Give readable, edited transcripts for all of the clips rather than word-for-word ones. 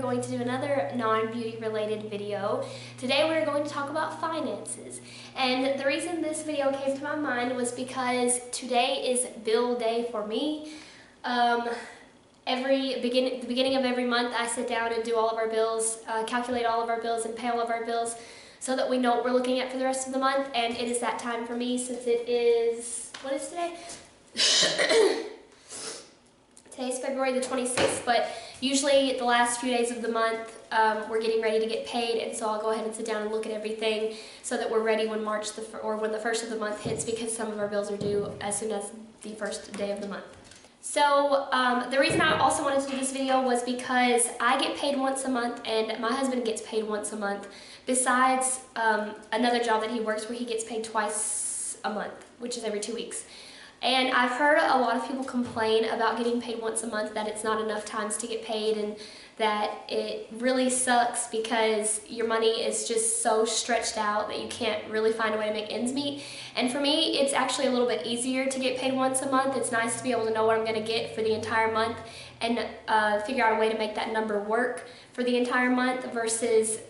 are going to do another non-beauty related video. Today we're going to talk about finances. And the reason this video came to my mind was because today is bill day for me. The beginning of every month I sit down and do all of our bills, calculate all of our bills and pay all of our bills so that we know what we're looking at for the rest of the month. And it is that time for me since it is, what is today? Today's February the 26th, but usually the last few days of the month we're getting ready to get paid, and so I'll go ahead and sit down and look at everything so that we're ready when when the first of the month hits, because some of our bills are due as soon as the first day of the month. So the reason I also wanted to do this video was because I get paid once a month and my husband gets paid once a month, besides another job that he works where he gets paid twice a month, which is every 2 weeks. And I've heard a lot of people complain about getting paid once a month, that it's not enough times to get paid, and that it really sucks because your money is just so stretched out that you can't really find a way to make ends meet. And for me, it's actually a little bit easier to get paid once a month. It's nice to be able to know what I'm going to get for the entire month and figure out a way to make that number work for the entire month versus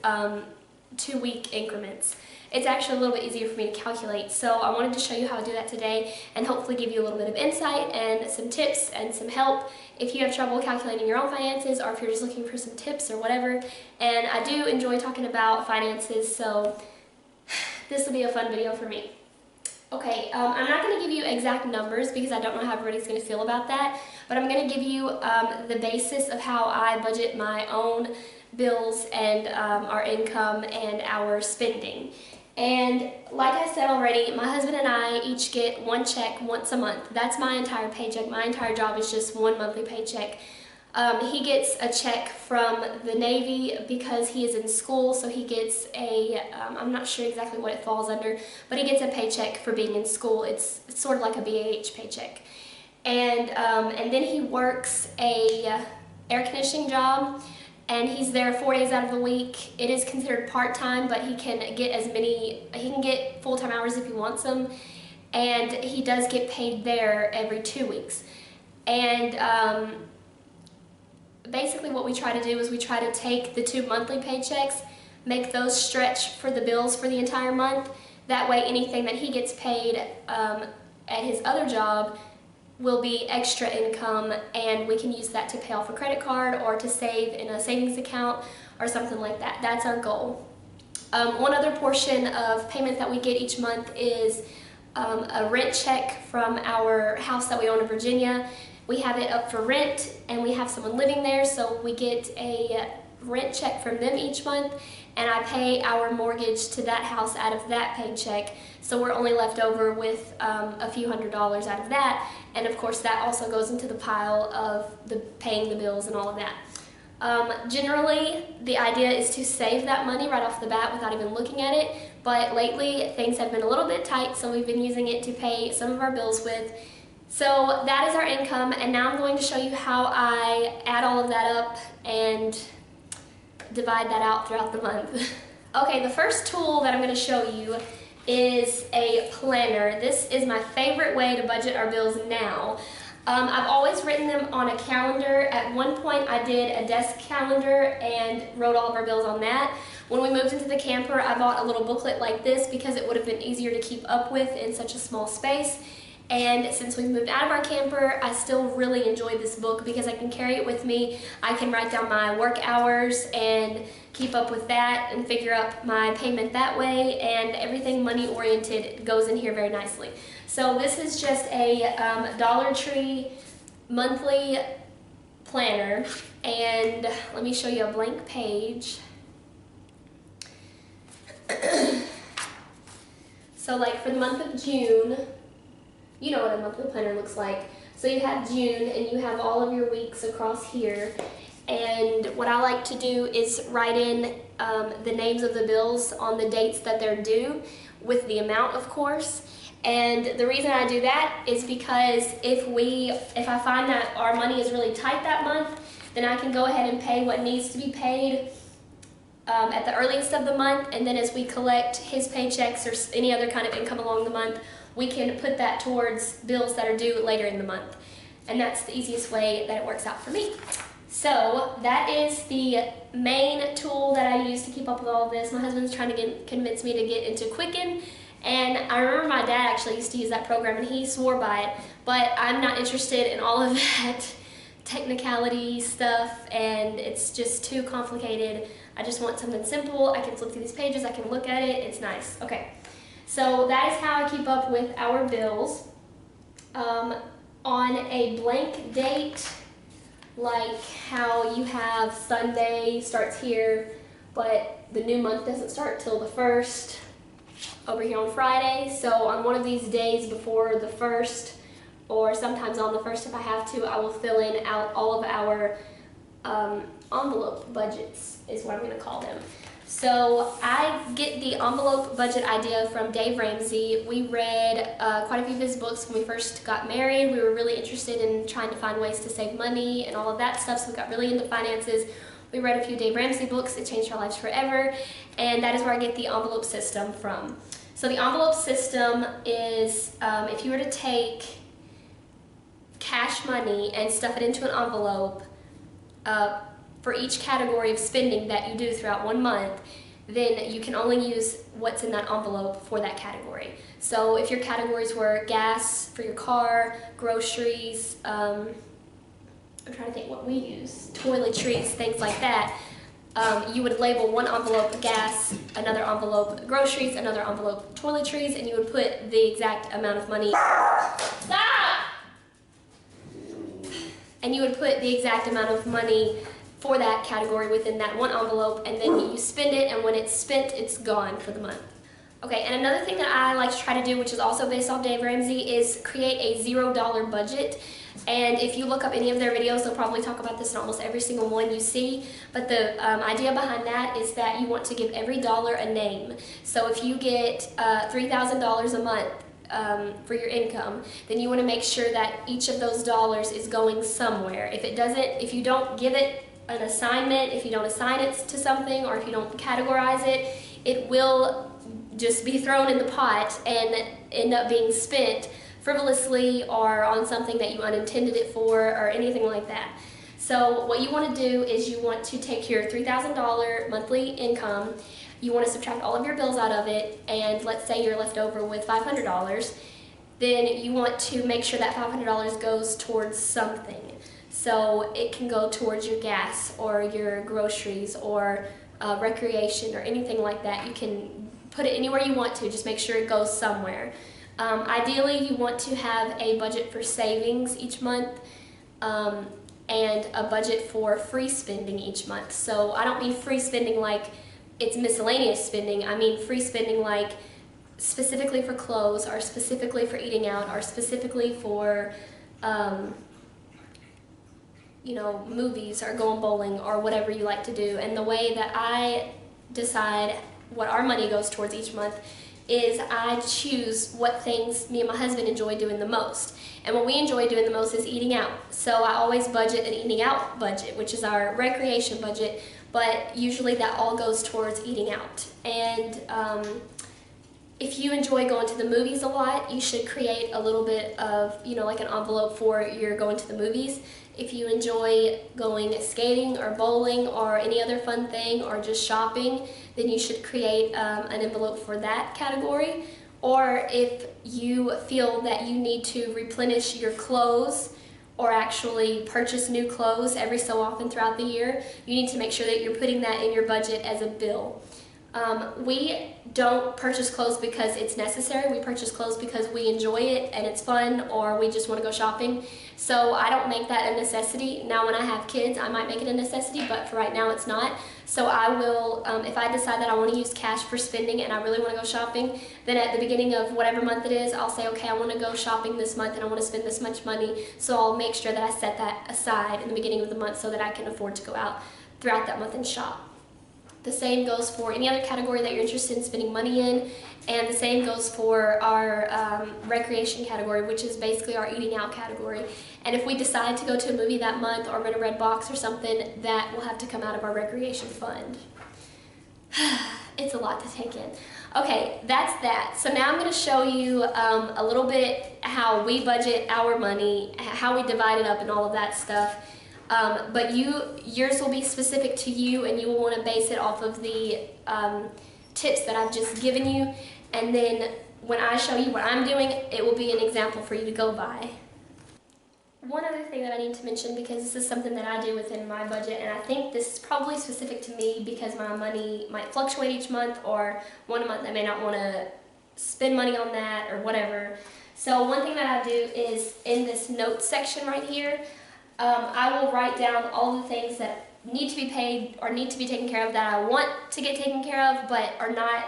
2-week increments. It's actually a little bit easier for me to calculate, so I wanted to show you how to do that today and hopefully give you a little bit of insight and some tips and some help if you have trouble calculating your own finances, or if you're just looking for some tips or whatever. And I do enjoy talking about finances, so this will be a fun video for me. Okay, I'm not going to give you exact numbers because I don't know how everybody's going to feel about that, but I'm going to give you the basis of how I budget my own bills and our income and our spending. And like I said already, my husband and I each get one check once a month. That's my entire paycheck. My entire job is just one monthly paycheck. He gets a check from the Navy because he is in school, so he gets a, I'm not sure exactly what it falls under, but he gets a paycheck for being in school. It's sort of like a BAH paycheck. And then he works a air conditioning job, and he's there 4 days out of the week. It is considered part-time, but he can get full-time hours if he wants them, and he does get paid there every 2 weeks. And basically what we try to do is we try to take the 2 monthly paychecks, make those stretch for the bills for the entire month. That way anything that he gets paid at his other job will be extra income, and we can use that to pay off a credit card or to save in a savings account or something like that. That's our goal. One other portion of payment that we get each month is a rent check from our house that we own in Virginia. We have it up for rent and we have someone living there, so we get a rent check from them each month, and I pay our mortgage to that house out of that paycheck, so we're only left over with a few $100s out of that. And of course that also goes into the pile of paying the bills and all of that. Generally the idea is to save that money right off the bat without even looking at it, but lately things have been a little bit tight, so we've been using it to pay some of our bills with. So that is our income, and now I'm going to show you how I add all of that up and divide that out throughout the month. Okay, the first tool that I'm going to show you is a planner. This is my favorite way to budget our bills now. I've always written them on a calendar. At one point I did a desk calendar and wrote all of our bills on that. When we moved into the camper, I bought a little booklet like this because it would have been easier to keep up with in such a small space. And since we moved out of our camper, I still really enjoy this book because I can carry it with me. I can write down my work hours and keep up with that and figure out my payment that way, and everything money oriented goes in here very nicely. So this is just a Dollar Tree monthly planner, and let me show you a blank page. So like for the month of June, you know what a monthly planner looks like. So you have June and you have all of your weeks across here. And what I like to do is write in the names of the bills on the dates that they're due, with the amount of course. And the reason I do that is because if I find that our money is really tight that month, then I can go ahead and pay what needs to be paid at the earliest of the month, and then as we collect his paychecks or any other kind of income along the month, we can put that towards bills that are due later in the month. And that's the easiest way that it works out for me. So that is the main tool that I use to keep up with all of this. My husband's trying to convince me to get into Quicken, and I remember my dad actually used to use that program and he swore by it, but I'm not interested in all of that technicality stuff, and it's just too complicated. I just want something simple. I can flip through these pages, I can look at it, it's nice. Okay, so that is how I keep up with our bills. On a blank date, like how you have Sunday starts here, but the new month doesn't start till the 1st over here on Friday. So on one of these days before the 1st, or sometimes on the 1st if I have to, I will fill in out all of our envelope budgets, is what I'm going to call them. So I get the envelope budget idea from Dave Ramsey. We read quite a few of his books when we first got married. We were really interested in trying to find ways to save money and all of that stuff, so we got really into finances. We read a few Dave Ramsey books. It changed our lives forever, and that is where I get the envelope system from. So the envelope system is if you were to take cash money and stuff it into an envelope, for each category of spending that you do throughout 1 month, then you can only use what's in that envelope for that category. So if your categories were gas for your car, groceries, I'm trying to think what we use, toiletries, things like that, you would label one envelope gas, another envelope groceries, another envelope toiletries, and you would put the exact amount of money. Stop! And you would put the exact amount of money for that category within that one envelope, and then you spend it, and when it's spent, it's gone for the month. Okay, and another thing that I like to try to do, which is also based off Dave Ramsey, is create a $0 budget. And if you look up any of their videos, they'll probably talk about this in almost every single one you see. But the idea behind that is that you want to give every dollar a name. So if you get $3,000 a month for your income, then you want to make sure that each of those dollars is going somewhere. If you don't give it an assignment, if you don't assign it to something, or if you don't categorize it, it will just be thrown in the pot and end up being spent frivolously or on something that you unintended it for or anything like that. So what you want to do is you want to take your $3,000 monthly income, you want to subtract all of your bills out of it, and let's say you're left over with $500, then you want to make sure that $500 goes towards something. So it can go towards your gas or your groceries or recreation or anything like that. You can put it anywhere you want to, just make sure it goes somewhere. Ideally, you want to have a budget for savings each month and a budget for free spending each month. So I don't mean free spending like it's miscellaneous spending. I mean free spending like specifically for clothes, or specifically for eating out, or specifically for movies or going bowling or whatever you like to do. And the way that I decide what our money goes towards each month is I choose what things me and my husband enjoy doing the most. And what we enjoy doing the most is eating out. So I always budget an eating out budget, which is our recreation budget, but usually that all goes towards eating out. And if you enjoy going to the movies a lot, you should create a little bit of, like an envelope for your going to the movies. If you enjoy going skating or bowling or any other fun thing, or just shopping, then you should create an envelope for that category. Or if you feel that you need to replenish your clothes or actually purchase new clothes every so often throughout the year, you need to make sure that you're putting that in your budget as a bill. We don't purchase clothes because it's necessary. We purchase clothes because we enjoy it and it's fun, or we just want to go shopping. So I don't make that a necessity. Now when I have kids, I might make it a necessity, but for right now it's not. So I will, if I decide that I want to use cash for spending and I really want to go shopping, then at the beginning of whatever month it is, I'll say, okay, I want to go shopping this month and I want to spend this much money. So I'll make sure that I set that aside in the beginning of the month so that I can afford to go out throughout that month and shop. The same goes for any other category that you're interested in spending money in, and the same goes for our recreation category, which is basically our eating out category. And if we decide to go to a movie that month or rent a red box or something, that will have to come out of our recreation fund. It's a lot to take in. Okay, that's that. So now I'm going to show you a little bit how we budget our money, how we divide it up and all of that stuff. But yours will be specific to you, and you will want to base it off of the tips that I've just given you. And then when I show you what I'm doing, it will be an example for you to go by. One other thing that I need to mention, because this is something that I do within my budget, and I think this is probably specific to me because my money might fluctuate each month, or one month I may not want to spend money on that or whatever. So one thing that I do is in this notes section right here, I will write down all the things that need to be paid or need to be taken care of that I want to get taken care of, but are not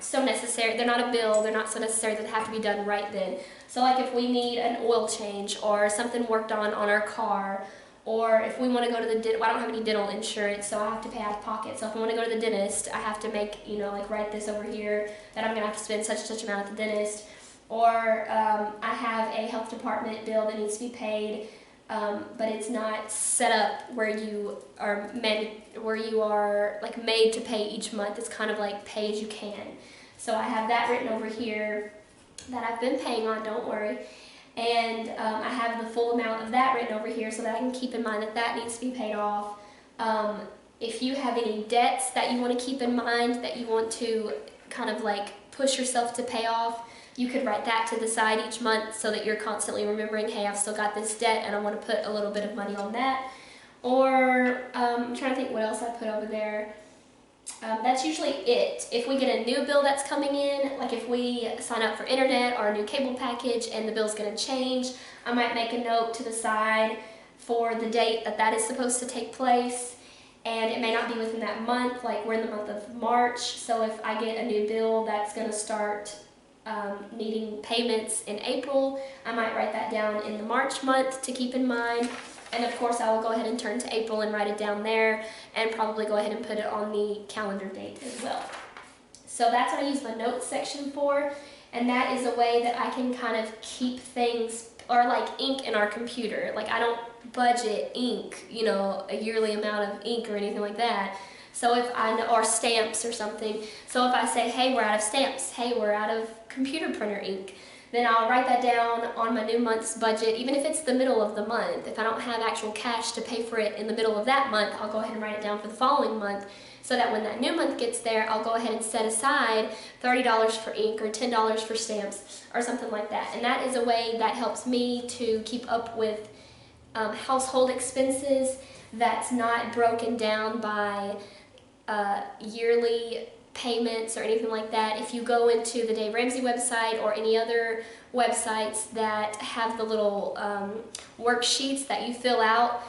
so necessary. They're not a bill, they're not so necessary that they have to be done right then. So like if we need an oil change or something worked on our car, or if we want to go to the dentist. Well, I don't have any dental insurance, so I have to pay out of pocket. So if I want to go to the dentist, I have to make, like write this over here that I'm going to have to spend such and such amount at the dentist. Or I have a health department bill that needs to be paid, but it's not set up where you are like made to pay each month. It's kind of like pay as you can. So I have that written over here that I've been paying on, don't worry. And I have the full amount of that written over here so that I can keep in mind that that needs to be paid off. If you have any debts that you want to keep in mind that you want to kind of like push yourself to pay off, you could write that to the side each month so that you're constantly remembering, hey, I've still got this debt and I want to put a little bit of money on that. Or I'm trying to think what else I put over there. That's usually it. If we get a new bill that's coming in, like if we sign up for internet or a new cable package and the bill's going to change, I might make a note to the side for the date that that is supposed to take place. And it may not be within that month, like we're in the month of March, so if I get a new bill that's going to start needing payments in April, I might write that down in the March month to keep in mind. And of course I will go ahead and turn to April and write it down there, and probably go ahead and put it on the calendar date as well. So that's what I use my notes section for, and that is a way that I can kind of keep things, or like ink in our computer. Like I don't budget ink, a yearly amount of ink or anything like that. So if or stamps or something. So if I say, hey, we're out of stamps, hey, we're out of computer printer ink, then I'll write that down on my new month's budget, even if it's the middle of the month. If I don't have actual cash to pay for it in the middle of that month, I'll go ahead and write it down for the following month, so that when that new month gets there, I'll go ahead and set aside $30 for ink or $10 for stamps or something like that. And that is a way that helps me to keep up with household expenses that's not broken down by yearly payments or anything like that. If you go into the Dave Ramsey website or any other websites that have the little worksheets that you fill out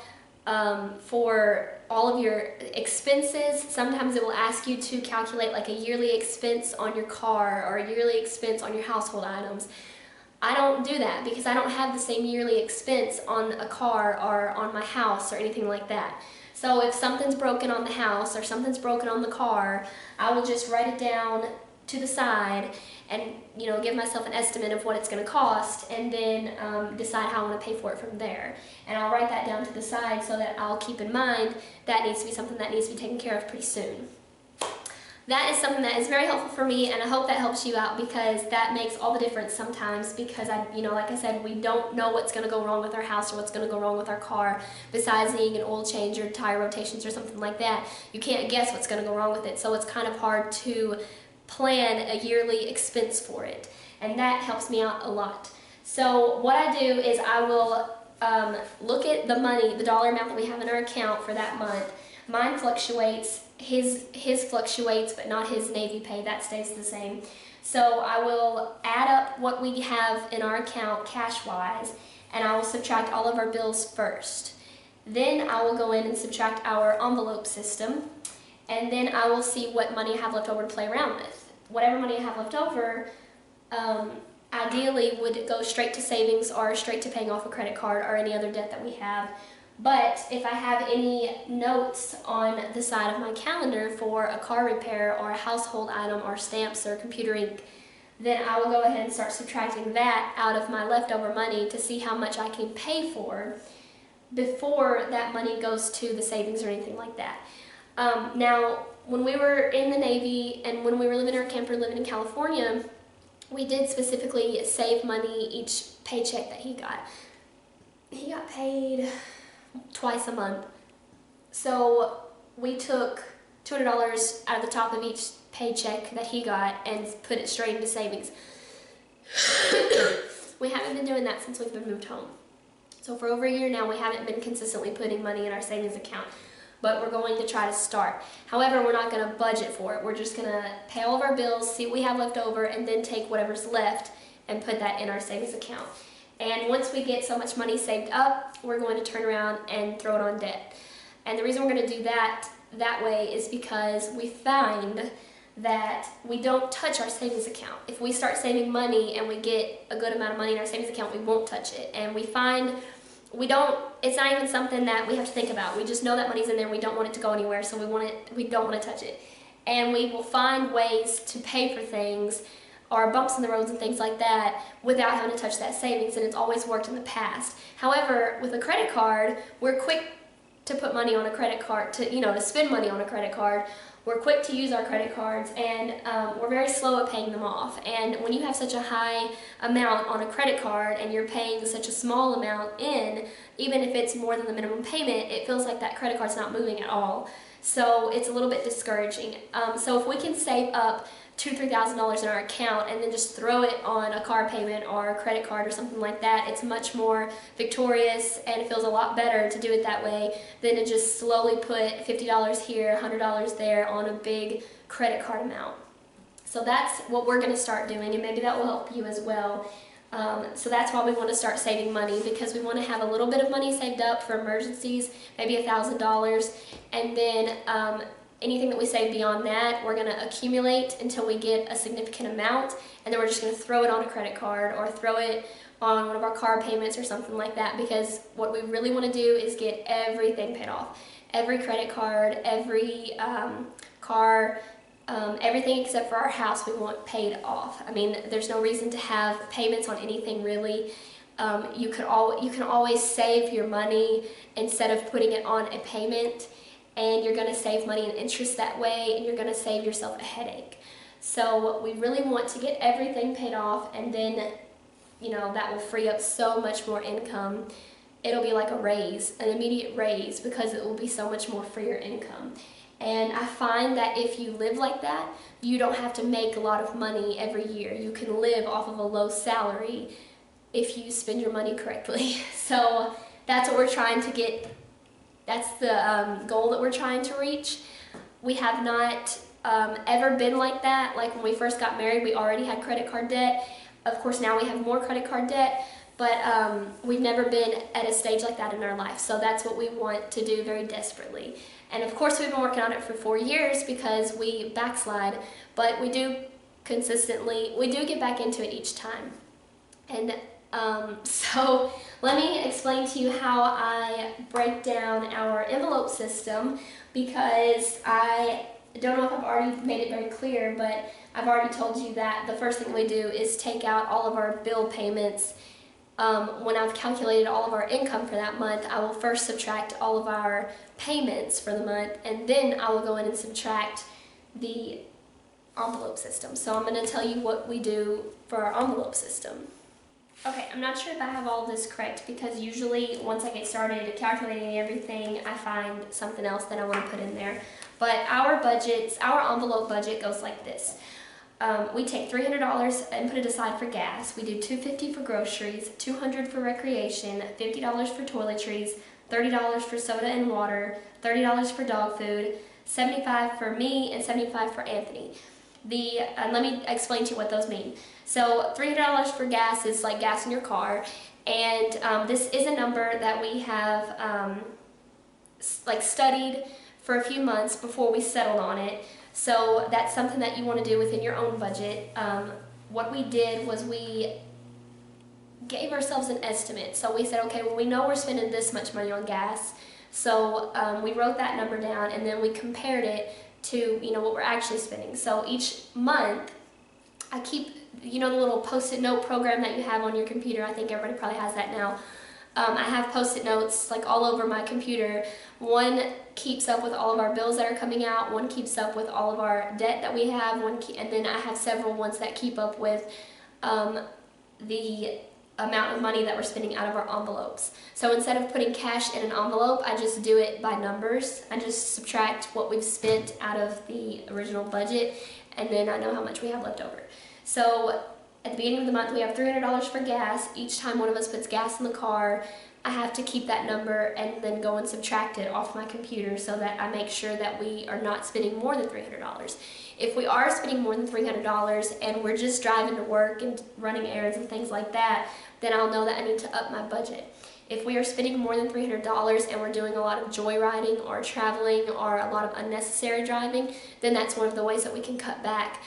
for all of your expenses, sometimes it will ask you to calculate like a yearly expense on your car or a yearly expense on your household items. I don't do that because I don't have the same yearly expense on a car or on my house or anything like that. So if something's broken on the house or something's broken on the car, I will just write it down to the side and give myself an estimate of what it's going to cost, and then decide how I want to pay for it from there. And I'll write that down to the side so that I'll keep in mind that needs to be something that needs to be taken care of pretty soon. That is something that is very helpful for me, and I hope that helps you out, because that makes all the difference sometimes, because like I said, we don't know what's going to go wrong with our house or what's going to go wrong with our car, besides needing an oil change or tire rotations or something like that. You can't guess what's going to go wrong with it, so it's kind of hard to plan a yearly expense for it, and that helps me out a lot. So what I do is I will look at the money, the dollar amount that we have in our account for that month. Mine fluctuates. His fluctuates, but not his Navy pay. That stays the same. So I will add up what we have in our account cash-wise, and I will subtract all of our bills first. Then I will go in and subtract our envelope system, and then I will see what money I have left over to play around with. Whatever money I have left over, ideally would go straight to savings or straight to paying off a credit card or any other debt that we have. But if I have any notes on the side of my calendar for a car repair or a household item or stamps or computer ink, then I will go ahead and start subtracting that out of my leftover money to see how much I can pay for before that money goes to the savings or anything like that. Now, when we were in the Navy and when we were living in our camper living in California, we did specifically save money each paycheck that he got. He got paid twice a month. So we took $200 out of the top of each paycheck that he got and put it straight into savings. We haven't been doing that since we've been moved home. So for over a year now, we haven't been consistently putting money in our savings account, but we're going to try to start. However, we're not going to budget for it. We're just going to pay all of our bills, see what we have left over, and then take whatever's left and put that in our savings account. And once we get so much money saved up, we're going to turn around and throw it on debt. And the reason we're going to do that way is because we find that we don't touch our savings account. If we start saving money and we get a good amount of money in our savings account, we won't touch it. And we find it's not even something that we have to think about. We just know that money's in there, we don't want it to go anywhere, so we don't want to touch it. And we will find ways to pay for things, or bumps in the roads and things like that, without having to touch that savings, and it's always worked in the past. However, with a credit card, we're quick to put money on a credit card, to spend money on a credit card. We're quick to use our credit cards, and we're very slow at paying them off. And when you have such a high amount on a credit card and you're paying such a small amount in, even if it's more than the minimum payment, it feels like that credit card's not moving at all. So it's a little bit discouraging. So if we can save up $2,000 to $3,000 in our account and then just throw it on a car payment or a credit card or something like that, it's much more victorious, and it feels a lot better to do it that way than to just slowly put $50 here, $100 there on a big credit card amount. So that's what we're going to start doing, and maybe that will help you as well. So that's why we want to start saving money, because we want to have a little bit of money saved up for emergencies, maybe $1,000, and then anything that we save beyond that, we're going to accumulate until we get a significant amount, and then we're just going to throw it on a credit card or throw it on one of our car payments or something like that, because what we really want to do is get everything paid off. Every credit card, every car, everything except for our house we want paid off. I mean, there's no reason to have payments on anything really. You can always save your money instead of putting it on a payment, and you're going to save money and interest that way, and you're going to save yourself a headache. So we really want to get everything paid off, and then that will free up so much more income. It'll be like a raise, an immediate raise, because it will be so much more for your income. And I find that if you live like that, you don't have to make a lot of money every year. You can live off of a low salary if you spend your money correctly. So that's what we're trying to get. That's the goal that we're trying to reach. We have not ever been like that. Like when we first got married, we already had credit card debt. Of course, now we have more credit card debt, but we've never been at a stage like that in our life. So that's what we want to do very desperately. And of course, we've been working on it for 4 years because we backslide, but we do get back into it each time. And so let me explain to you how I break down our envelope system, because I don't know if I've already made it very clear, but I've already told you that the first thing we do is take out all of our bill payments. When I've calculated all of our income for that month, I will first subtract all of our payments for the month, and then I will go in and subtract the envelope system. So I'm going to tell you what we do for our envelope system. Okay, I'm not sure if I have all of this correct, because usually once I get started calculating everything, I find something else that I want to put in there. But our envelope budget goes like this. We take $300 and put it aside for gas. We do $250 for groceries, $200 for recreation, $50 for toiletries, $30 for soda and water, $30 for dog food, $75 for me, and $75 for Anthony. Let me explain to you what those mean. So $300 for gas is like gas in your car, and this is a number that we have studied for a few months before we settled on it. So that's something that you want to do within your own budget. What we did was we gave ourselves an estimate. So we said, okay, well, we know we're spending this much money on gas. So we wrote that number down, and then we compared it to what we're actually spending. So each month, I keep the little post-it note program that you have on your computer. I think everybody probably has that now. I have post-it notes like all over my computer. One keeps up with all of our bills that are coming out, one keeps up with all of our debt that we have, and then I have several ones that keep up with the amount of money that we're spending out of our envelopes. So instead of putting cash in an envelope, I just do it by numbers. I just subtract what we've spent out of the original budget, and then I know how much we have left over. So at the beginning of the month, we have $300 for gas. Each time one of us puts gas in the car, I have to keep that number and then go and subtract it off my computer so that I make sure that we are not spending more than $300. If we are spending more than $300 and we're just driving to work and running errands and things like that, then I'll know that I need to up my budget. If we are spending more than $300 and we're doing a lot of joyriding or traveling or a lot of unnecessary driving, then that's one of the ways that we can cut back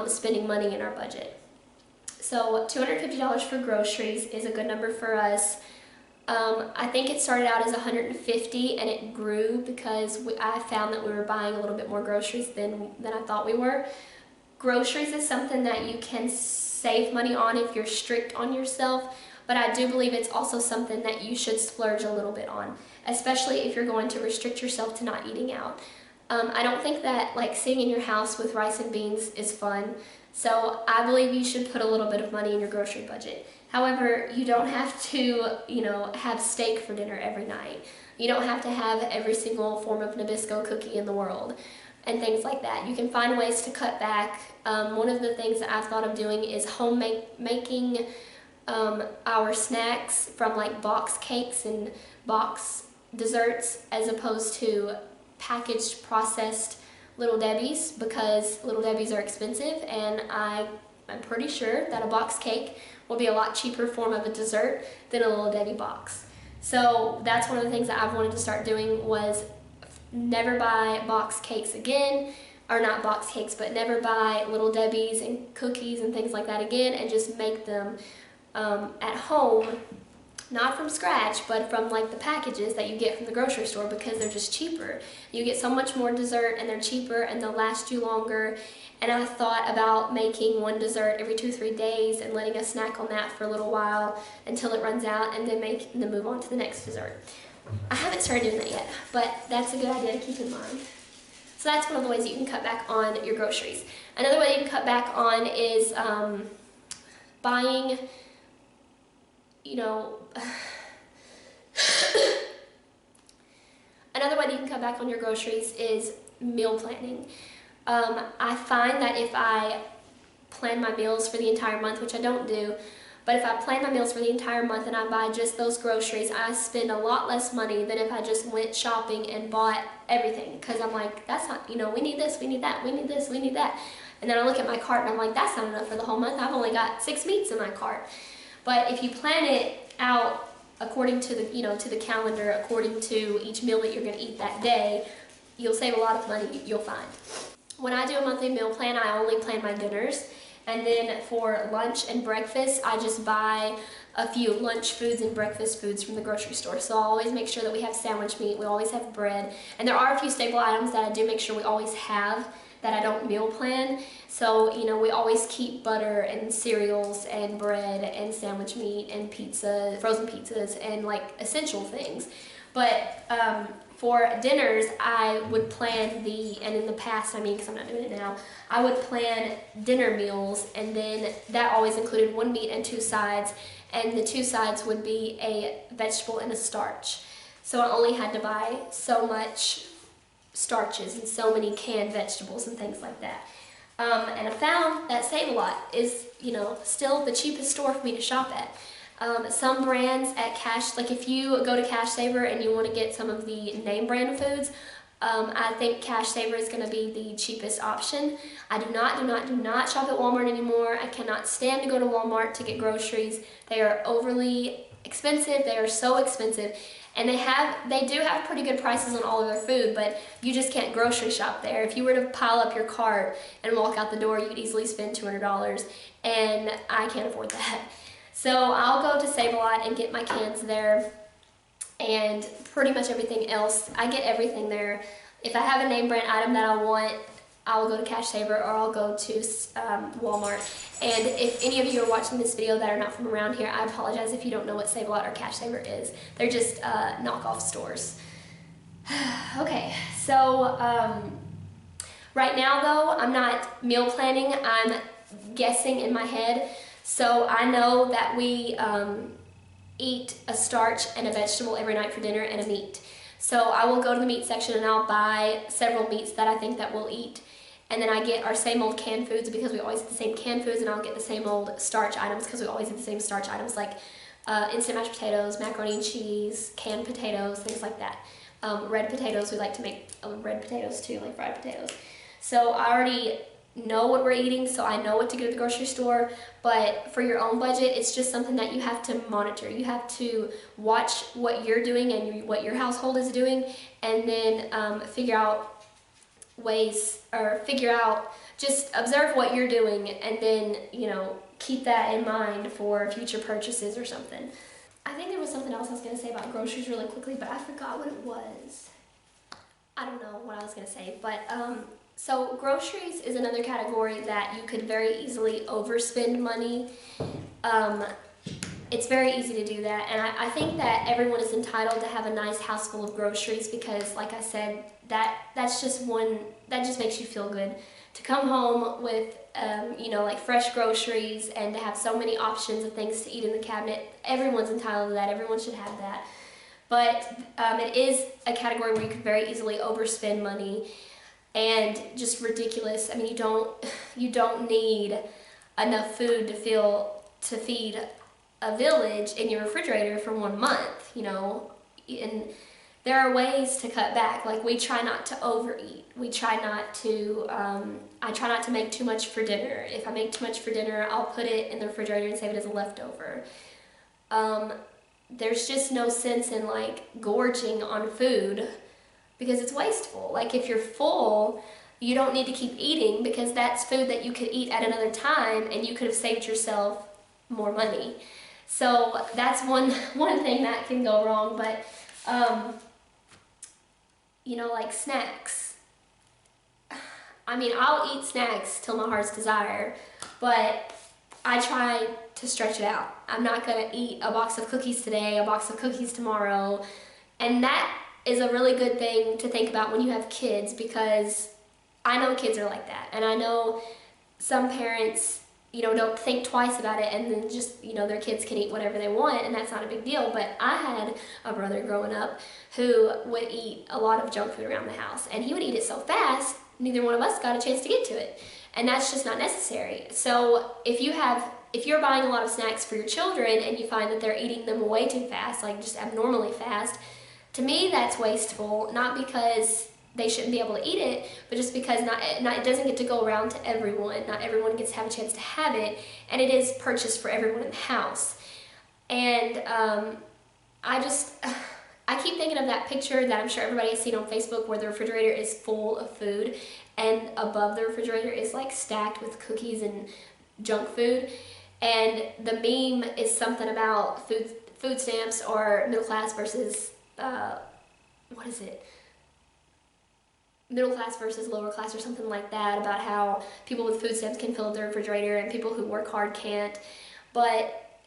spending money in our budget. So $250 for groceries is a good number for us. I think it started out as $150 and it grew because I found that we were buying a little bit more groceries than I thought we were. Groceries is something that you can save money on if you're strict on yourself, but I do believe it's also something that you should splurge a little bit on, especially if you're going to restrict yourself to not eating out. I don't think that like sitting in your house with rice and beans is fun, so I believe you should put a little bit of money in your grocery budget. However, you don't have to, have steak for dinner every night. You don't have to have every single form of Nabisco cookie in the world and things like that. You can find ways to cut back. One of the things that I've thought of doing is making our snacks from like box cakes and box desserts as opposed to packaged processed Little Debbie's, because Little Debbie's are expensive, and I'm pretty sure that a box cake will be a lot cheaper form of a dessert than a Little Debbie box. So that's one of the things that I've wanted to start doing, was never buy box cakes again, or not box cakes, but never buy Little Debbie's and cookies and things like that again, and just make them at home, not from scratch, but from like the packages that you get from the grocery store, because they're just cheaper. You get so much more dessert and they're cheaper and they'll last you longer. And I thought about making one dessert every 2-3 days and letting us snack on that for a little while until it runs out, and then move on to the next dessert. I haven't started doing that yet, but that's a good idea to keep in mind. So that's one of the ways that you can cut back on your groceries. Another way you can cut back on is buying, another way that you can cut back on your groceries is meal planning. I find that if I plan my meals for the entire month, which I don't do, but if I plan my meals for the entire month and I buy just those groceries, I spend a lot less money than if I just went shopping and bought everything. Because I'm like, that's not, we need this, we need that, we need this, we need that. And then I look at my cart and I'm like, that's not enough for the whole month. I've only got 6 meats in my cart. But if you plan it out according to the, to the calendar, according to each meal that you're going to eat that day, you'll save a lot of money, you'll find. When I do a monthly meal plan, I only plan my dinners. And then for lunch and breakfast, I just buy a few lunch foods and breakfast foods from the grocery store. So I'll always make sure that we have sandwich meat, we always have bread. And there are a few staple items that I do make sure we always have that I don't meal plan. So, we always keep butter and cereals and bread and sandwich meat and pizza, frozen pizzas, and like essential things. But for dinners, I would plan and in the past, because I'm not doing it now, I would plan dinner meals, and then that always included 1 meat and 2 sides, and the 2 sides would be a vegetable and a starch. So I only had to buy so much starches and so many canned vegetables and things like that. And I found that Save-A-Lot is, still the cheapest store for me to shop at. Some brands at Cash, like if you go to Cash Saver and you want to get some of the name brand foods, I think Cash Saver is going to be the cheapest option. I do not shop at Walmart anymore. I cannot stand to go to Walmart to get groceries. They are overly expensive. They are so expensive. And they do have pretty good prices on all of their food, but you just can't grocery shop there. If you were to pile up your cart and walk out the door, you could easily spend $200, and I can't afford that. So I'll go to Save-A-Lot and get my cans there, and pretty much everything else, I get everything there. If I have a name brand item that I want, I'll go to Cash Saver or I'll go to Walmart. And if any of you are watching this video that are not from around here, I apologize if you don't know what Save-A-Lot or Cash Saver is. They're just knockoff stores. Okay, so right now though, I'm not meal planning, I'm guessing in my head. So I know that we eat a starch and a vegetable every night for dinner and a meat. So I will go to the meat section and I'll buy several meats that I think that we'll eat. And then I get our same old canned foods because we always eat the same canned foods, and I'll get the same old starch items because we always eat the same starch items, like instant mashed potatoes, macaroni and cheese, canned potatoes, things like that. Red potatoes, we like to make red potatoes too, like fried potatoes. So I already know what we're eating, so I know what to get at the grocery store. But for your own budget, it's just something that you have to monitor. You have to watch what you're doing and what your household is doing, and then figure out ways, or just observe what you're doing, and then, you know, keep that in mind for future purchases or something. I think there was something else I was going to say about groceries really quickly, but I forgot what it was. I don't know what I was going to say, but so groceries is another category that you could very easily overspend money. It's very easy to do that, and I think that everyone is entitled to have a nice house full of groceries because, like I said, that just makes you feel good to come home with you know, like fresh groceries, and to have so many options of things to eat in the cabinet. Everyone's entitled to that. Everyone should have that. But it is a category where you could very easily overspend money, and just ridiculous. I mean, you don't need enough food to feed a village in your refrigerator for 1 month, you know. And there are ways to cut back. Like, we try not to overeat. We try not to, I try not to make too much for dinner. If I make too much for dinner, I'll put it in the refrigerator and save it as a leftover. There's just no sense in, like, gorging on food because it's wasteful. Like, if you're full, you don't need to keep eating because that's food that you could eat at another time and you could have saved yourself more money. So that's one thing that can go wrong. But you know, like snacks. I mean, I'll eat snacks till my heart's desire, but I try to stretch it out. I'm not gonna eat a box of cookies today, a box of cookies tomorrow. And that is a really good thing to think about when you have kids, because I know kids are like that. And I know some parents, you know, don't think twice about it, and then just, you know, their kids can eat whatever they want, and that's not a big deal. But I had a brother growing up who would eat a lot of junk food around the house, and he would eat it so fast, neither one of us got a chance to get to it. And that's just not necessary. So if you're buying a lot of snacks for your children and you find that they're eating them way too fast, like just abnormally fast, to me that's wasteful, not because they shouldn't be able to eat it, but just because it doesn't get to go around to everyone. Not everyone gets to have a chance to have it, and it is purchased for everyone in the house. And I keep thinking of that picture that I'm sure everybody has seen on Facebook where the refrigerator is full of food, and above the refrigerator is like stacked with cookies and junk food. And the meme is something about food stamps, or middle class versus, what is it? Middle class versus lower class, or something like that, about how people with food stamps can fill up their refrigerator and people who work hard can't. But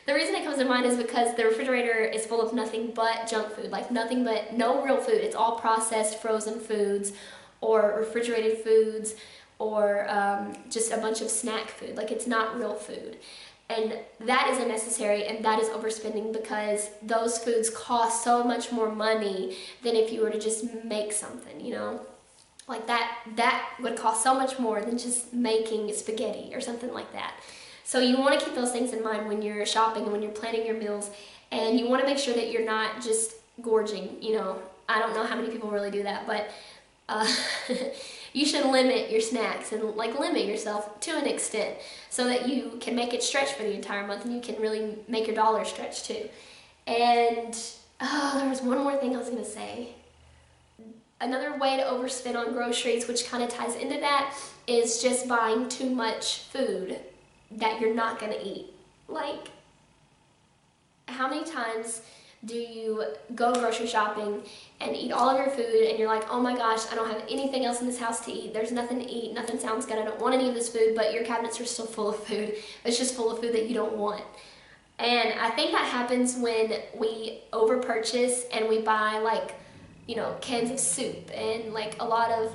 the reason it comes to mind is because the refrigerator is full of nothing but junk food, like nothing but, no real food. It's all processed frozen foods or refrigerated foods, or just a bunch of snack food. Like, it's not real food. And that is unnecessary, and that is overspending, because those foods cost so much more money than if you were to just make something, you know? Like, that would cost so much more than just making spaghetti or something like that. So you want to keep those things in mind when you're shopping and when you're planning your meals, and you want to make sure that you're not just gorging, you know? I don't know how many people really do that, but you should limit your snacks and, like, limit yourself to an extent so that you can make it stretch for the entire month, and you can really make your dollar stretch too. And there was one more thing I was going to say. Another way to overspend on groceries, which kind of ties into that, is just buying too much food that you're not going to eat. Like, how many times do you go grocery shopping and eat all of your food, and you're like, oh my gosh, I don't have anything else in this house to eat. There's nothing to eat. Nothing sounds good. I don't want any of this food, but your cabinets are still full of food. It's just full of food that you don't want. And I think that happens when we over-purchase and we buy, like, cans of soup and like a lot of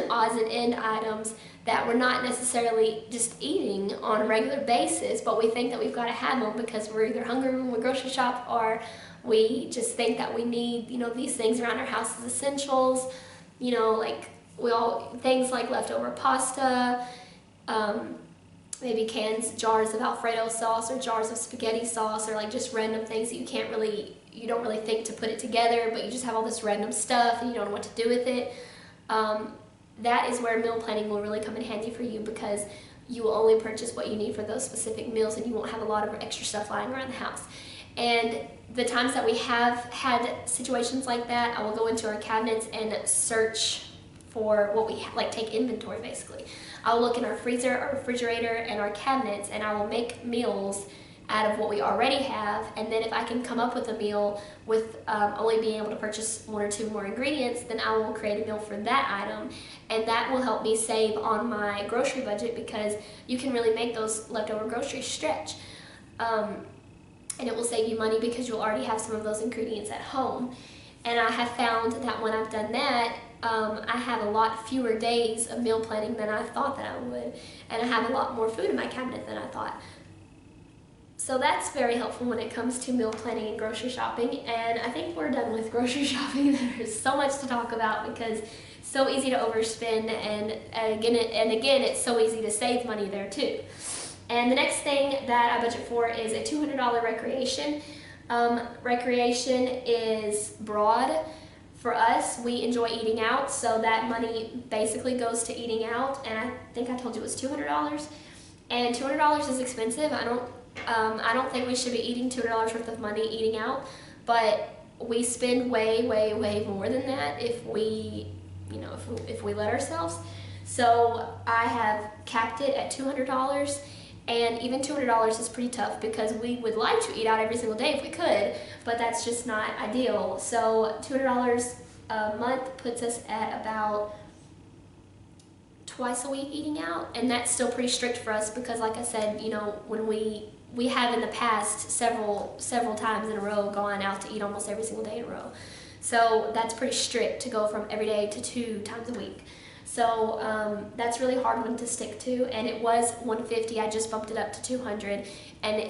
odds and end items that we're not necessarily just eating on a regular basis, but we think that we've got to have them because we're either hungry when we grocery shop, or we just think that we need, these things around our house as essentials. Like things like leftover pasta, maybe jars of Alfredo sauce or jars of spaghetti sauce, or like just random things that you don't really think to put it together, but you just have all this random stuff and you don't know what to do with it. That is where meal planning will really come in handy for you, because you will only purchase what you need for those specific meals and you won't have a lot of extra stuff lying around the house. And the times that we have had situations like that, I will go into our cabinets and search for what we like, take inventory basically. I'll look in our freezer, our refrigerator, and our cabinets, and I will make meals out of what we already have. And then if I can come up with a meal with only being able to purchase 1 or 2 more ingredients, then I will create a meal for that item, and that will help me save on my grocery budget, because you can really make those leftover groceries stretch. And it will save you money because you'll already have some of those ingredients at home. And I have found that when I've done that, I have a lot fewer days of meal planning than I thought that I would, and I have a lot more food in my cabinet than I thought. So that's very helpful when it comes to meal planning and grocery shopping. And I think we're done with grocery shopping. There's so much to talk about because it's so easy to overspend, and again, it's so easy to save money there too. And the next thing that I budget for is a $200 recreation. Recreation is broad. For us, we enjoy eating out, so that money basically goes to eating out, and I think I told you it was $200. And $200 is expensive. I don't think we should be eating $200 worth of money eating out, but we spend way, way, way more than that if we let ourselves. So I have capped it at $200, and even $200 is pretty tough because we would like to eat out every single day if we could, but that's just not ideal. So $200 a month puts us at about twice a week eating out, and that's still pretty strict for us because, like I said, when we have in the past several times in a row gone out to eat almost every single day in a row. So that's pretty strict to go from every day to 2 times a week. So that's really hard one to stick to, and it was $150. I just bumped it up to $200, and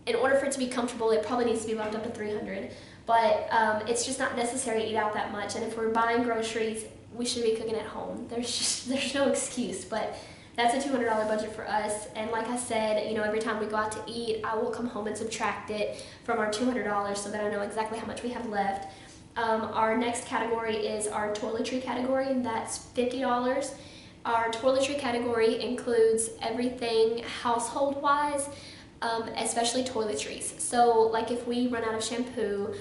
in order for it to be comfortable, it probably needs to be bumped up to $300. But it's just not necessary to eat out that much, and if we're buying groceries, we should be cooking at home. There's no excuse, but that's a $200 budget for us. And like I said, every time we go out to eat, I will come home and subtract it from our $200 so that I know exactly how much we have left. Our next category is our toiletry category, and that's $50. Our toiletry category includes everything household-wise, especially toiletries. So like if we run out of shampoo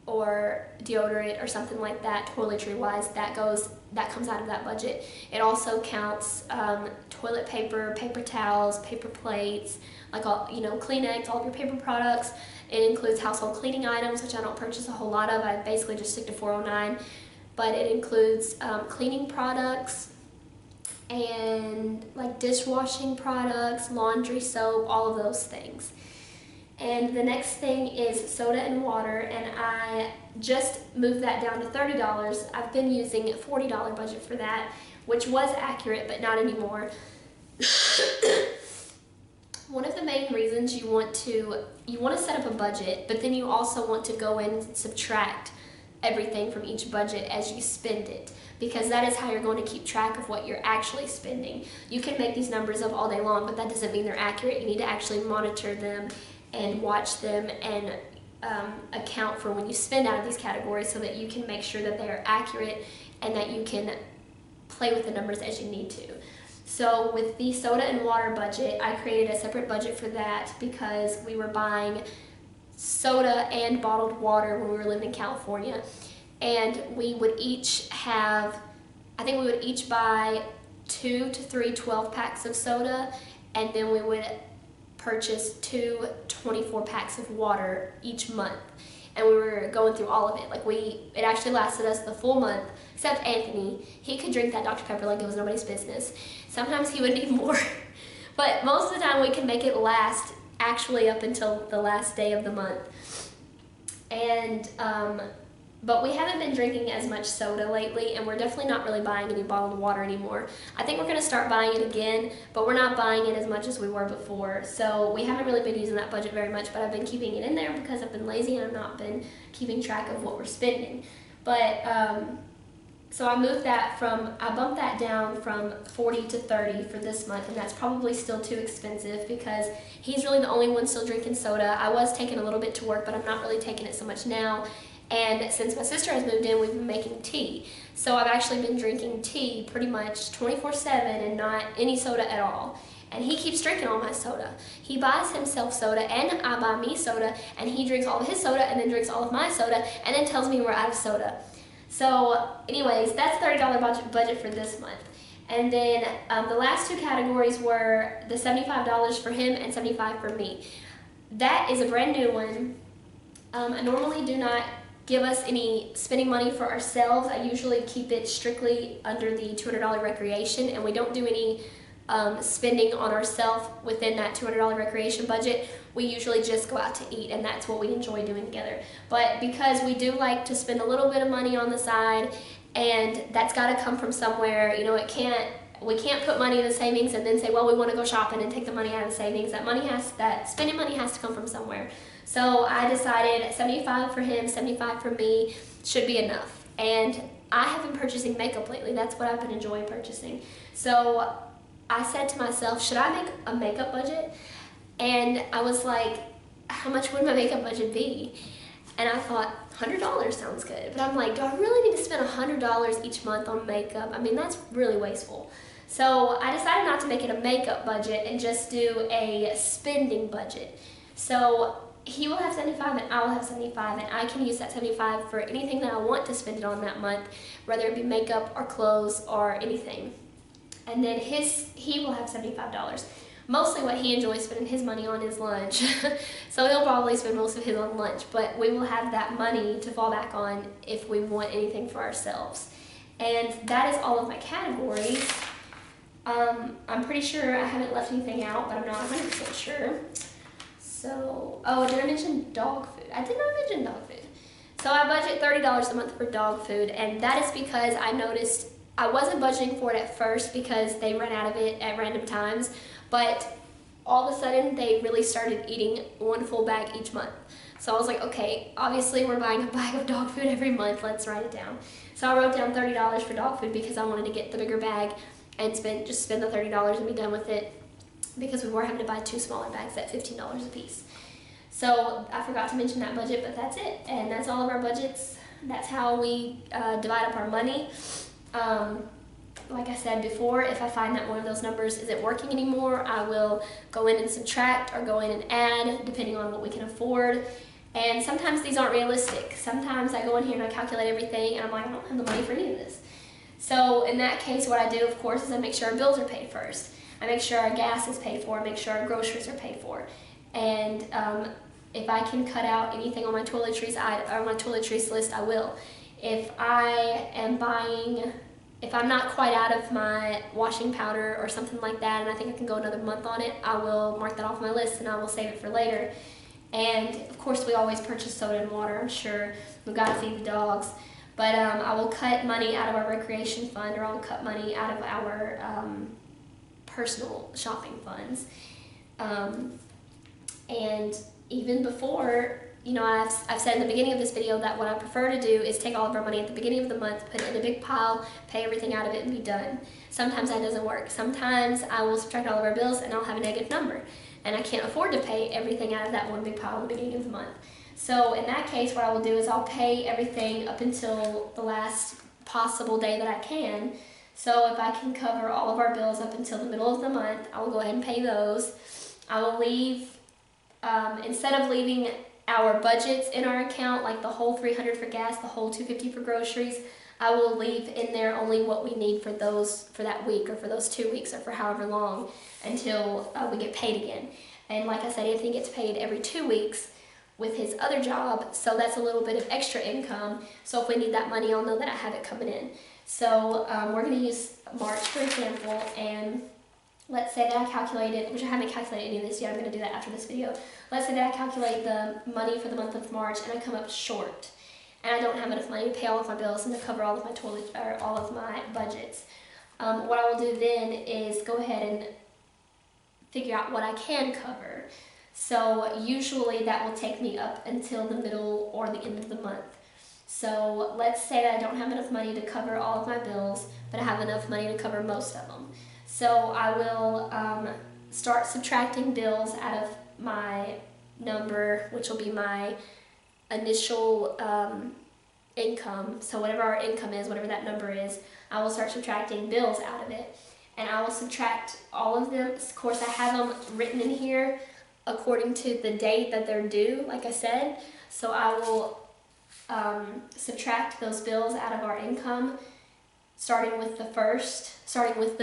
or deodorant or something like that, toiletry-wise, that comes out of that budget. It also counts toilet paper, paper towels, paper plates, like all, Kleenex, all of your paper products. It includes household cleaning items, which I don't purchase a whole lot of. I basically just stick to 409. But it includes cleaning products and like dishwashing products, laundry soap, all of those things. And the next thing is soda and water, and I just moved that down to $30. I've been using a $40 budget for that, which was accurate, but not anymore. One of the main reasons you want to set up a budget, but then you also want to go in and subtract everything from each budget as you spend it, because that is how you're going to keep track of what you're actually spending. You can make these numbers up all day long, but that doesn't mean they're accurate. You need to actually monitor them and watch them and account for when you spend out of these categories so that you can make sure that they are accurate and that you can play with the numbers as you need to. So with the soda and water budget, I created a separate budget for that because we were buying soda and bottled water when we were living in California, and we would each have, I think we would each buy 2 to 3 12-packs of soda, and then we would purchase 2 24-packs of water each month, and we were going through all of it. Like it actually lasted us the full month, except Anthony. He could drink that Dr. Pepper like it was nobody's business. Sometimes he would need more, but most of the time we can make it last actually up until the last day of the month. And But we haven't been drinking as much soda lately, and we're definitely not really buying any bottled water anymore. I think we're going to start buying it again, but we're not buying it as much as we were before. So we haven't really been using that budget very much, but I've been keeping it in there because I've been lazy and I've not been keeping track of what we're spending. But so I bumped that down from 40 to 30 for this month, and that's probably still too expensive because he's really the only one still drinking soda. I was taking a little bit to work, but I'm not really taking it so much now. And since my sister has moved in, we've been making tea. So I've actually been drinking tea pretty much 24/7 and not any soda at all. And he keeps drinking all my soda. He buys himself soda and I buy me soda, and he drinks all of his soda and then drinks all of my soda and then tells me we're out of soda. So anyways, that's $30 budget for this month. And then the last two categories were the $75 for him and $75 for me. That is a brand new one. I normally do not give us any spending money for ourselves. I usually keep it strictly under the $200 recreation, and we don't do any spending on ourselves within that $200 recreation budget. We usually just go out to eat, and that's what we enjoy doing together. But because we do like to spend a little bit of money on the side, and that's got to come from somewhere, you know, we can't put money in the savings and then say, well, we want to go shopping and take the money out of the savings. That spending money has to come from somewhere. So I decided $75 for him, $75 for me should be enough. And I have been purchasing makeup lately. That's what I've been enjoying purchasing. So I said to myself, should I make a makeup budget? And I was like, how much would my makeup budget be? And I thought, $100 sounds good. But I'm like, do I really need to spend $100 each month on makeup? I mean, that's really wasteful. So I decided not to make it a makeup budget and just do a spending budget. So he will have $75 and I will have $75, and I can use that $75 for anything that I want to spend it on that month, whether it be makeup or clothes or anything. And then he will have $75. Mostly what he enjoys spending his money on is lunch. So he'll probably spend most of his on lunch, but we will have that money to fall back on if we want anything for ourselves. And that is all of my categories. I'm pretty sure I haven't left anything out, but I'm not 100% sure. So, oh, did I mention dog food? I did not mention dog food. So I budget $30 a month for dog food, and that is because I noticed I wasn't budgeting for it at first because they run out of it at random times, but all of a sudden they really started eating one full bag each month. So I was like, okay, obviously we're buying a bag of dog food every month, let's write it down. So I wrote down $30 for dog food because I wanted to get the bigger bag and just spend the $30 and be done with it, because we were having to buy two smaller bags at $15 a piece. So I forgot to mention that budget, but that's it. And that's all of our budgets. That's how we divide up our money. Like I said before, if I find that one of those numbers isn't working anymore, I will go in and subtract or go in and add, depending on what we can afford. And sometimes these aren't realistic. Sometimes I go in here and I calculate everything and I'm like, I don't have the money for any of this. So in that case, what I do, of course, is I make sure our bills are paid first. I make sure our gas is paid for, make sure our groceries are paid for. And if I can cut out anything on my toiletries list, I will. If I'm not quite out of my washing powder or something like that, and I think I can go another month on it, I will mark that off my list and I will save it for later. And of course, we always purchase soda and water, I'm sure. We've got to feed the dogs. But I will cut money out of our recreation fund, or I'll cut money out of our personal shopping funds. And even before, you know, I've said in the beginning of this video that what I prefer to do is take all of our money at the beginning of the month, put it in a big pile, pay everything out of it, and be done. Sometimes that doesn't work. Sometimes I will subtract all of our bills and I'll have a negative number, and I can't afford to pay everything out of that one big pile at the beginning of the month. So in that case, what I will do is I'll pay everything up until the last possible day that I can. So if I can cover all of our bills up until the middle of the month, I will go ahead and pay those. I will leave, instead of leaving our budgets in our account, like the whole $300 for gas, the whole $250 for groceries, I will leave in there only what we need for that week, or for those 2 weeks, or for however long, until we get paid again. And like I said, Anthony gets paid every 2 weeks with his other job, so that's a little bit of extra income. So if we need that money, I'll know that I have it coming in. So we're going to use March for example, and let's say that I calculated, which I haven't calculated any of this yet, I'm going to do that after this video. Let's say that I calculate the money for the month of March and I come up short. and I don't have enough money to pay all of my bills and to cover all of my all of my budgets. What I will do then is go ahead and figure out what I can cover. So usually that will take me up until the middle or the end of the month. So let's say that I don't have enough money to cover all of my bills, but I have enough money to cover most of them. So I will start subtracting bills out of my number, which will be my initial income. So whatever our income is, whatever that number is, I will start subtracting bills out of it. And I will subtract all of them. Of course, I have them written in here according to the date that they're due, like I said. So I will subtract those bills out of our income, starting with the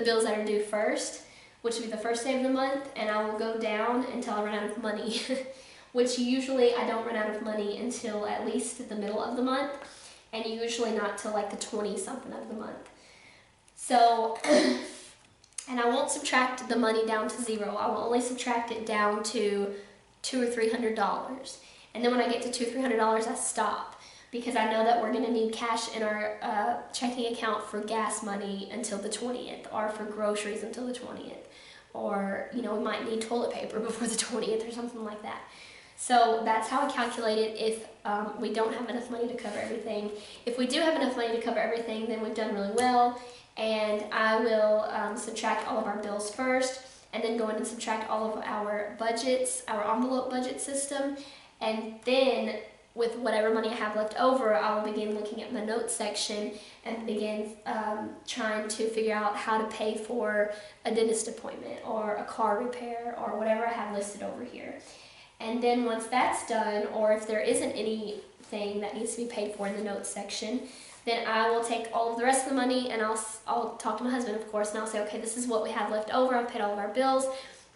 bills that are due first, which will be the first day of the month, and I will go down until I run out of money, which usually I don't run out of money until at least the middle of the month, and usually not till like the 20-something of the month. So, and I won't subtract the money down to zero. I will only subtract it down to $200 or $300. And then when I get to $200 or $300, I stop, because I know that we're going to need cash in our checking account for gas money until the 20th, or for groceries until the 20th, or we might need toilet paper before the 20th or something like that. So that's how I calculate it if we don't have enough money to cover everything. If we do have enough money to cover everything, then we've done really well, and I will subtract all of our bills first, and then go in and subtract all of our budgets, our envelope budget system, and then with whatever money I have left over, I will begin looking at my notes section and begin trying to figure out how to pay for a dentist appointment or a car repair or whatever I have listed over here. And then once that's done, or if there isn't anything that needs to be paid for in the notes section, then I will take all of the rest of the money and I'll talk to my husband, of course, and I'll say, okay, this is what we have left over. I've paid all of our bills.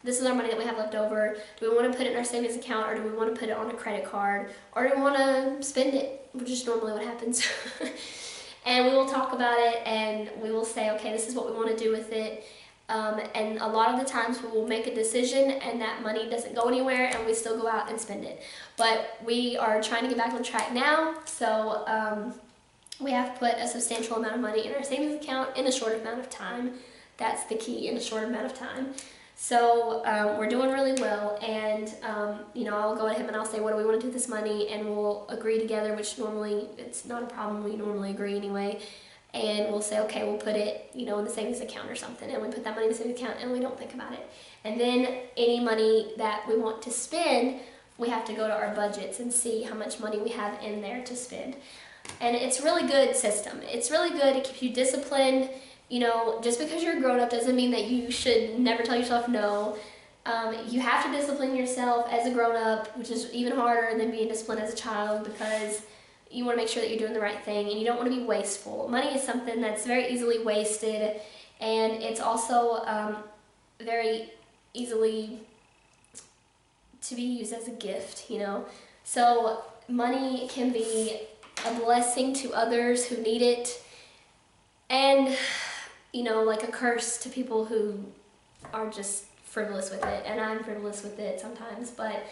This is our money that we have left over. Do we want to put it in our savings account, or do we want to put it on a credit card, or do we want to spend it, which is normally what happens. And we will talk about it, and we will say, okay, this is what we want to do with it. And a lot of the times we will make a decision and that money doesn't go anywhere and we still go out and spend it. But we are trying to get back on track now, so we have put a substantial amount of money in our savings account in a short amount of time. That's the key, in a short amount of time. So we're doing really well, and I'll go to him and I'll say, what do we want to do with this money, and we'll agree together, which normally it's not a problem. We normally agree anyway. And we'll say, okay, we'll put it, in the savings account or something, and we put that money in the savings account and we don't think about it. And then any money that we want to spend, we have to go to our budgets and see how much money we have in there to spend. And it's a really good system. It's really good. It keeps you disciplined. Just because you're a grown-up doesn't mean that you should never tell yourself no. You have to discipline yourself as a grown-up, which is even harder than being disciplined as a child, because you want to make sure that you're doing the right thing, and you don't want to be wasteful. Money is something that's very easily wasted, and it's also very easily to be used as a gift, So money can be a blessing to others who need it, and, like a curse to people who are just frivolous with it, and I'm frivolous with it sometimes, but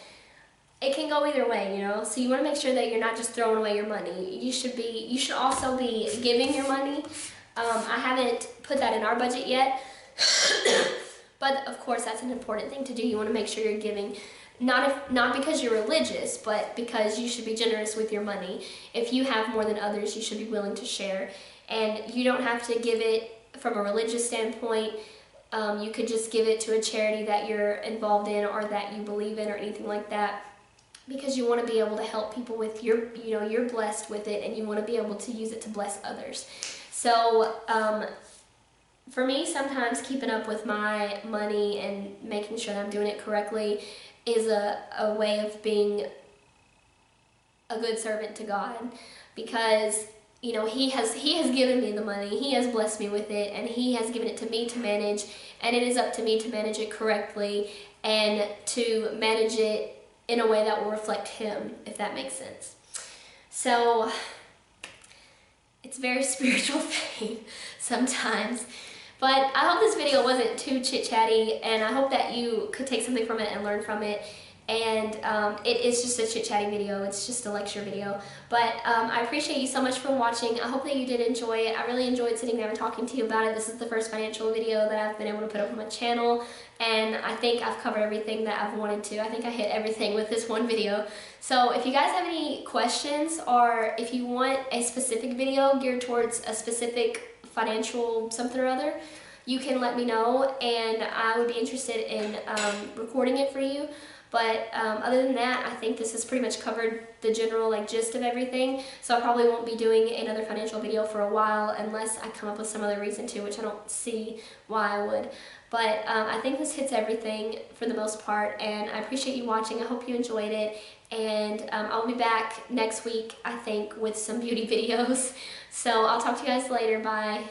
it can go either way, So you want to make sure that you're not just throwing away your money. You should also be giving your money. I haven't put that in our budget yet, but of course that's an important thing to do. You want to make sure you're giving, not because you're religious, but because you should be generous with your money. If you have more than others, you should be willing to share, and you don't have to give it from a religious standpoint. You could just give it to a charity that you're involved in or that you believe in or anything like that, because you want to be able to help people with you're blessed with it, and you want to be able to use it to bless others. So for me, sometimes keeping up with my money and making sure that I'm doing it correctly is a way of being a good servant to God, because he has given me the money, he has blessed me with it, and he has given it to me to manage, and it is up to me to manage it correctly and to manage it in a way that will reflect him, if that makes sense. So it's a very spiritual thing sometimes. But I hope this video wasn't too chit-chatty, and I hope that you could take something from it and learn from it. and it is just a chit-chatting video. It's just a lecture video. But I appreciate you so much for watching. I hope that you did enjoy it. I really enjoyed sitting there and talking to you about it. This is the first financial video that I've been able to put up on my channel, and I think I've covered everything that I've wanted to. I think I hit everything with this one video. So if you guys have any questions, or if you want a specific video geared towards a specific financial something or other, you can let me know, and I would be interested in recording it for you. But other than that, I think this has pretty much covered the general gist of everything. So I probably won't be doing another financial video for a while unless I come up with some other reason to, which I don't see why I would. But I think this hits everything for the most part, and I appreciate you watching. I hope you enjoyed it, and I'll be back next week, I think, with some beauty videos. So I'll talk to you guys later. Bye.